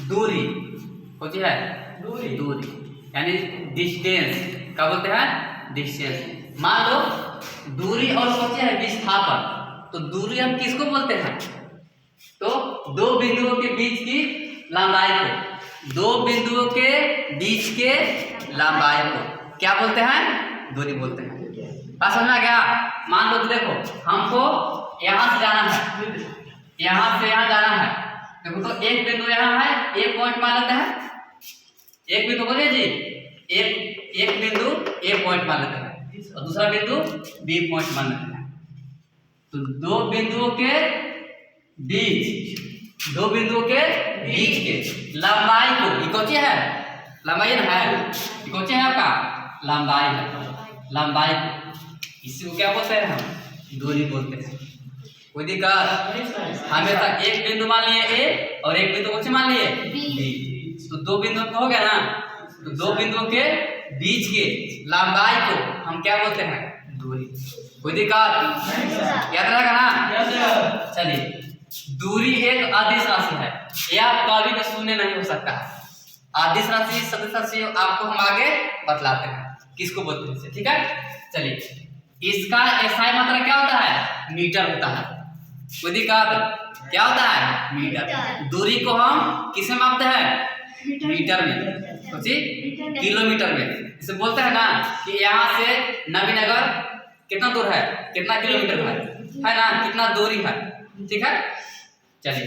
दूरी होती है दूरी यानी डिस्टेंस। क्या बोलते हैं? डिस्टेंस। मान लो दूरी और होती है विस्थापन। तो दूरी हम किसको बोलते हैं? तो दो बिंदुओं के बीच की लंबाई को, दो बिंदुओं के बीच के लंबाई को क्या बोलते हैं? दूरी बोलते हैं। बात समझ में आ गया? मान लो कि देखो हमको यहाँ से जाना है, यहाँ से यहाँ जाना है। देखो तो एक बिंदु यहाँ है, एक पॉइंट मान लेते हैं। एक बिंदु बोलिए जी, एक बिंदु ए पॉइंट मान लेते हैं और दूसरा बिंदु बी पॉइंट मान लेते हैं। तो दो बिंदुओं के बीच के लंबाई को, ये कौन है? लंबाई है, ये कौन है आपका? लंबाई है। लंबाई को इसी को क्या बोलते हैं? हम दूरी बोलते हैं। कोई दिक्कत? हमेशा एक बिंदु मान लिए ए और एक बिंदु कौन सी मान लिए? बी। तो दो बिंदु हो गया ना, तो दो बिंदुओं के बीच के लंबाई को हम क्या बोलते हैं? दूरी। कोई दिक्कत? याद रहेगा ना? चलिए, दूरी एक अदिश राशि है, यह कभी भी शून्य नहीं हो सकता है। अदिश राशि, सदिश राशि आपको हम आगे बतलाते हैं किसको बोलते हैं, ठीक है? चलिए, इसका एसआई मात्रा क्या होता है? मीटर होता है। कोई दिक्कत? क्या होता है? मीटर। दूरी को हम किसमें मापते हैं? मीटर में। सोचिए, किलोमीटर में। इसे बोलते हैं ना कि यहाँ से नवीनगर कितना दूर है, कितना किलोमीटर है ना, कितना दूरी है, ठीक है? चलिए,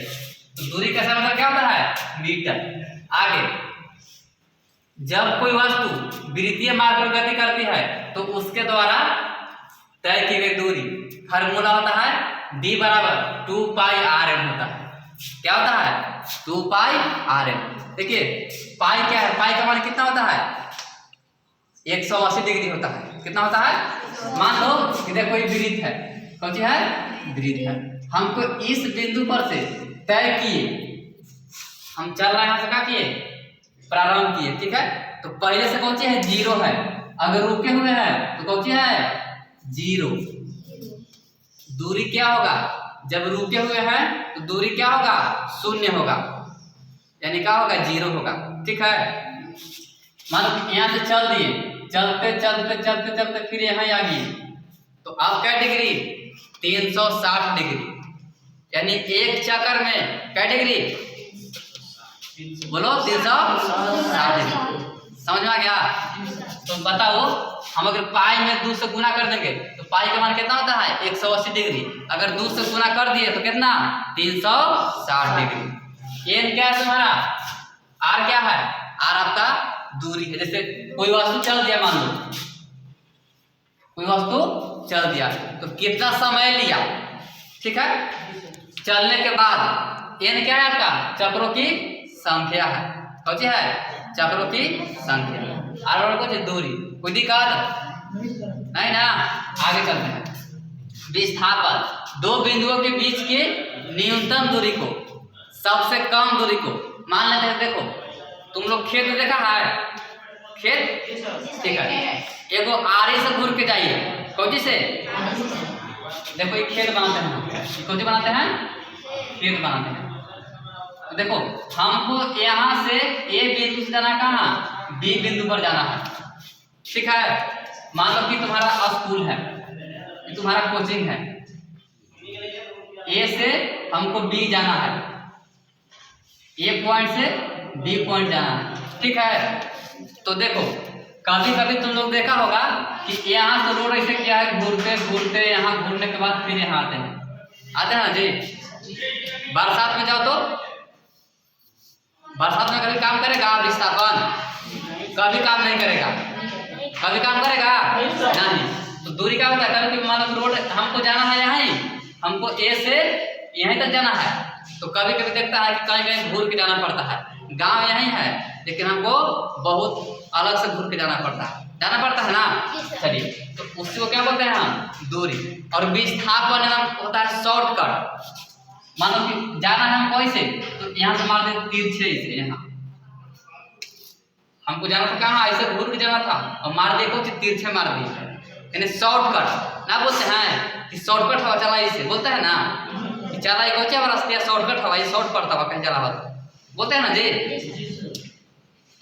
तो दूरी का एसआई मात्रा क्या होता है? मीटर। आगे, जब कोई वस्तु वृत्तीय मार्ग पर गति करती है तो उसके द्वारा तय की गई दूरी फार्मूला होता है d बराबर 2 पाई rn होता है। क्या होता है? 2 पाई rn। देखिए पाई क्या है? पाई का मान कितना होता है? 180 डिग्री होता है। कितना होता है? मान लो कि देखो ये वृत्त है, कौन सी है? वृत्त है। हमको इस बिंदु पर से तय किए, हम चल रहे हैं, से क्या किए? प्रारंभ किए, ठीक है? तो पहले से कौन सी है? 0 है। अगर रुके हुए हैं तो कौन सी है? 0। दूरी क्या होगा? जब रुके हुए हैं तो दूरी क्या होगा? 0 होगा, यानी क्या होगा? 0 होगा, ठीक है? मान लो यहाँ से चल दिए, चलते चलते चलते चलते फिर यहाँ आ गए, तो अब क्या डिग्री? 360 डिग्री, यानी एक चक्कर में क्या डिग्री? बोलो 360 डिग्री। समझ में आ गया? तो बताओ, हम अगर पाई में 2 से गुना कर देंगे तो पाई का मान कितना होता है? 180 डिग्री। अगर 2 से गुना कर दिए तो कितना? 360 डिग्री। एन क्या है तुम्हारा? आर क्या है? आर आपका दूरी है। जैसे कोई वस्तु चल दिया, मान लो कोई वस्तु चल दिया तो कितना समय लिया, ठीक है? चलने के बाद एन क्या है आपका? चक्रों की संख्या है। कौन सी है? चक्रों की संख्या। आर कुछ दूरी। कोई दिक्कत नहीं ना? आगे चलते हैं। विस्थापन, दो बिंदुओं के बीच की न्यूनतम दूरी को, सबसे कम दूरी को मान लेते हैं। देखो तुम लोग खेत देखा है? खेत, ठीक है? एगो आरी से घूर के जाइए, कौन से? देखो ये खेत बनाते हैं, कौन सी बनाते हैं? खेत बनाते हैं। तो देखो हमको यहाँ से ए बिंदु से जाना कहाँ? बी बिंदु पर जाना है, ठीक है? मान लो कि तुम्हारा स्कूल है, तुम्हारा कोचिंग है, ए से हमको बी जाना है, ए पॉइंट से बी पॉइंट जाना है, ठीक है? तो देखो कभी कभी तुम लोग देखा होगा कि यहाँ से रोड ऐसे क्या है, घूरते घूरते यहाँ घूरने के बाद फिर यहाँ आते हैं ना जी। बरसात में जाओ तो बरसात में कभी काम करेगा विस्थापन? कभी काम नहीं करेगा। कभी काम करेगा नहीं। तो दूरी क्या होता है? कभी मान लो रोड हमको जाना है यहाँ ही, हमको ए से यहीं तक जाना है, तो कभी कभी देखता है कि कहीं कहीं घूर के जाना पड़ता है। गांव यहीं है लेकिन हमको बहुत अलग से घूर के जाना पड़ता है ना। चलिए, तो उसी को क्या बोलते हैं हम? दूरी। और विस्थापन होता है शॉर्टकट। मानो कि जाना है हमको ऐसे, तो यहाँ से मार दे तिरछे से, यहाँ हमको जाना था कहाँ? ऐसे घूर के जाना था और मार दे कुछ तिरछे मार दिए, यानी शॉर्टकट ना बोलते हैं कि शॉर्टकट हवा चला, इसे बोलते हैं ना कि चला एक रास्ते शॉर्टकट हवा, शॉर्ट पड़ता हुआ कहीं चला हुआ। बोलते हैं ना जी,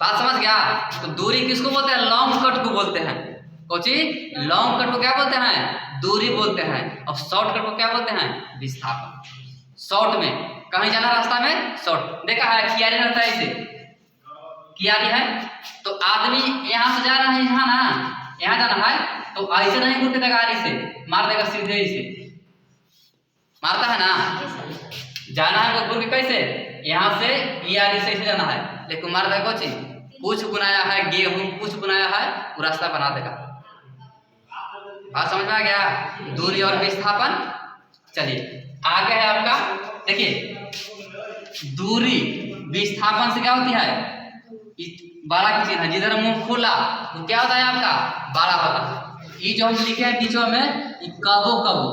बात समझ गया। तो दूरी किसको बोलते हैं? लॉन्ग कट को बोलते हैं। कोची लॉन्ग कट को क्या बोलते हैं? दूरी बोलते हैं। और शॉर्ट कट को क्या बोलते हैं? विस्थापन। शॉर्ट में कहीं जाना रास्ता में शॉर्ट, देखा है कियारी रहता है, इसे कियारी है तो आदमी यहाँ से जा रहा है, यहाँ ना यहाँ जाना है तो ऐसे नहीं घूर के देगा, गाड़ी से मार देगा सीधे, इसे मारता है ना। जाना है तो घूर के कैसे, यहाँ से कियारी से इसे जाना है, लेकिन मार देगा कोची कुछ बुनाया है, गेहूं कुछ बुनाया है, वो रास्ता बना देगा। बात समझ में आ गया? दूरी और विस्थापन। चलिए आगे है आपका, देखिए दूरी विस्थापन से क्या होती है? बड़ा की चीज है, जिधर मुंह खुला वो क्या होता है आपका? बड़ा होता है। ये जो हम लिखे हैं बीचों में, ये कबो कबो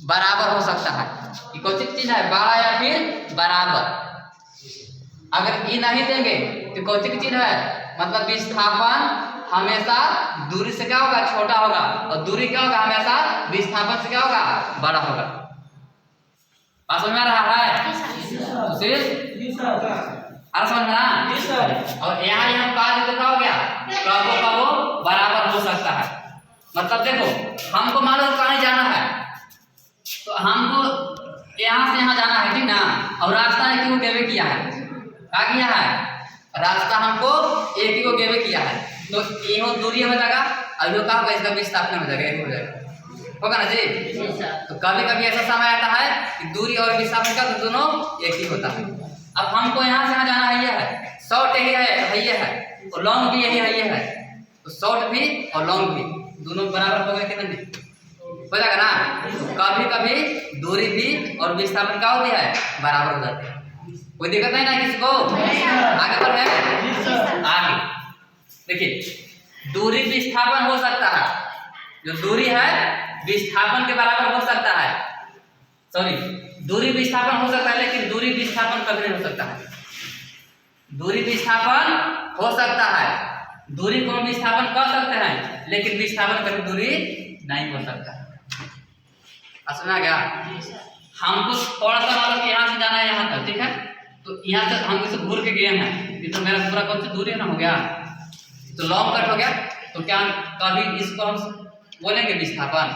बराबर हो सकता है। ये कौन सी चीज है? बड़ा या फिर बराबर। अगर ये नहीं देंगे तो कौन सी चीज है? मतलब विस्थापन हमेशा दूरी से क्या होगा? छोटा होगा, और दूरी क्या होगा? हमेशा विस्थापन से क्या होगा? बड़ा होगा। बात समझ में आ रहा है? अरे समझ में ना। और यहाँ यहाँ बात तो क्या हो गया? कबो कबो बराबर हो सकता है। मतलब देखो हमको मान लो कहीं जाना है, तो हमको यहाँ से यहाँ जाना है, ठीक ना। और रास्ता एक ही को गेवे किया है, क्या किया है? रास्ता हमको एक ही को गेवे किया है, तो ये दूरी हो जाएगा, और क्या होगा? इसका विस्थापन हो जाएगा, एक हो जाएगा, होगा ना जी। तो कभी कभी ऐसा समय आता है कि दूरी और विस्थापन का तो दोनों एक ही होता है। अब हमको यहाँ से यहाँ जाना है, ये है शॉर्ट, यही है ये है, और लॉन्ग भी यही है ये है, तो शॉर्ट भी और लॉन्ग भी दोनों बराबर हो गए कि नहीं? हो जाएगा ना। कभी कभी दूरी भी और विस्थापन क्या होती है? बराबर हो जाती है। कोई दिक्कत नहीं ना किसी को? आगे बढ़ है। आगे देखिए दूरी विस्थापन हो सकता है, जो दूरी है विस्थापन के बराबर हो सकता है, सॉरी दूरी विस्थापन हो सकता है, लेकिन दूरी विस्थापन कभी नहीं हो सकता है। दूरी विस्थापन हो सकता है, दूरी को हम विस्थापन कर सकते हैं, लेकिन विस्थापन कभी दूरी नहीं हो सकता। समझ गया? हमको थोड़ा सा मतलब यहाँ से जाना है यहाँ तक, ठीक है, तो यहाँ से हम इसे घूर के गए हैं, ये तो मेरा पूरा कौन सी दूरी ना हो गया, तो लॉन्ग कट हो गया। तो क्या कभी इसको हम बोलेंगे विस्थापन?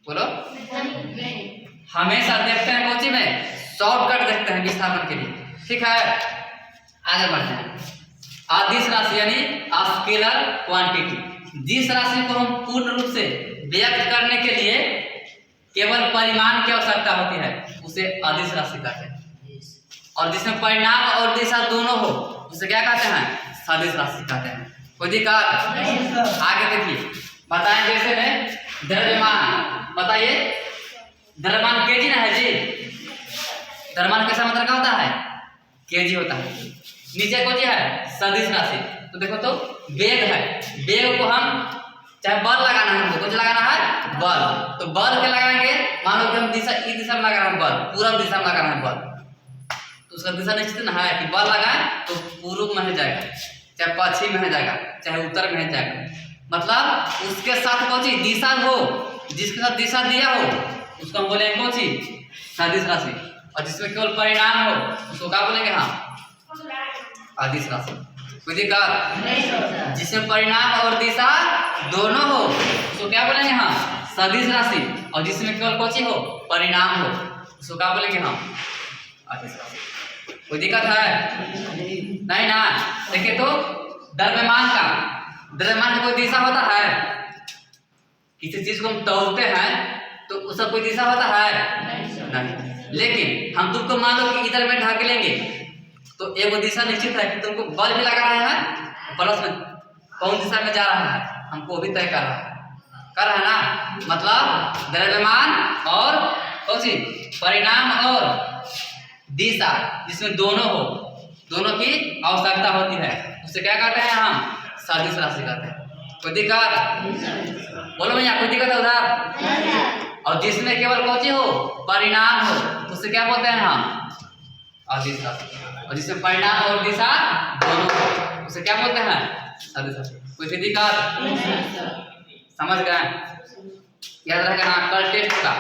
बोलो। हमेशा देखते हैं कोची में शॉर्टकट देखते हैं विस्थापन के लिए, ठीक है। आगे बढ़ते हैं। अदिश राशि यानी स्केलर क्वांटिटी, जिस राशि को हम पूर्ण रूप से व्यक्त करने के लिए केवल परिमाण की आवश्यकता होती है, उसे अदिश राशि कहते हैं। और जिसमें परिणाम और दिशा दोनों हो उसे क्या कहते हैं? सदिश राशि कहते हैं। कोई दिक्कत? आगे देखिए, बताएं जैसे में द्रव्यमान, बताइए द्रव्यमान केजी ना है जी, द्रव्यमान कैसा मतलब क्या होता है? केजी होता है। नीचे को है सदिश राशि, तो देखो तो वेग है, वेग को हम चाहे बल लगाना है, हमको कुछ लगाना है बल, तो बल के लगाएंगे, मान लो कि हम दिशा इस दिशा में लगाना है बल, पूर्व दिशा में लगाना है बल, तो उसका दिशा निश्चित ना है कि बल लगाए तो पूर्व में जाएगा, चाहे पश्चिम में जाएगा, चाहे उत्तर में जाएगा। मतलब उसके साथ कौन सी दिशा हो, जिसके साथ दिशा दिया हो उसको हम बोलेंगे कौन सी? सदिश राशि। और जिसमें केवल परिणाम हो उसको क्या बोलेंगे? हाँ, अदिश राशि। कोई दिक्कत? जिसमें परिणाम और दिशा दोनों हो उसको क्या बोलेंगे? हाँ, सदिश राशि। और जिसमें केवल कौन सी हो? परिणाम हो, उसको क्या बोलेंगे? हाँ, अदिश राशि। कोई दिक्कत है? नहीं ना। देखिए तो द्रव्यमान का कोई दिशा होता है? किसी चीज को हम तोड़ते हैं तो उसका कोई दिशा होता है? नहीं। लेकिन हम तुमको मान लो कि इधर में ढक लेंगे तो एक दिशा निश्चित है कि तुमको बल भी लगा रहे हैं, प्लस में कौन दिशा में जा रहा है हमको भी तय कर रहा है ना। मतलब द्रव्यमान और कौन सी? परिणाम और दिशा, जिसमें दोनों हो, दोनों की आवश्यकता होती है, उसे क्या कहते हैं? हम सदिश राशि कहते हैं। कोई दिक्कत? बोलो भैया, कोई दिक्कत है उधर? और जिसमें केवल कौन सी हो? परिणाम हो, उसे क्या बोलते हैं? हम अदिश राशि। और जिसमें परिणाम और दिशा दोनों हो उसे क्या बोलते हैं? सदिश राशि। कोई दिक्कत? समझ गए? याद रखेगा, कल टेस्ट का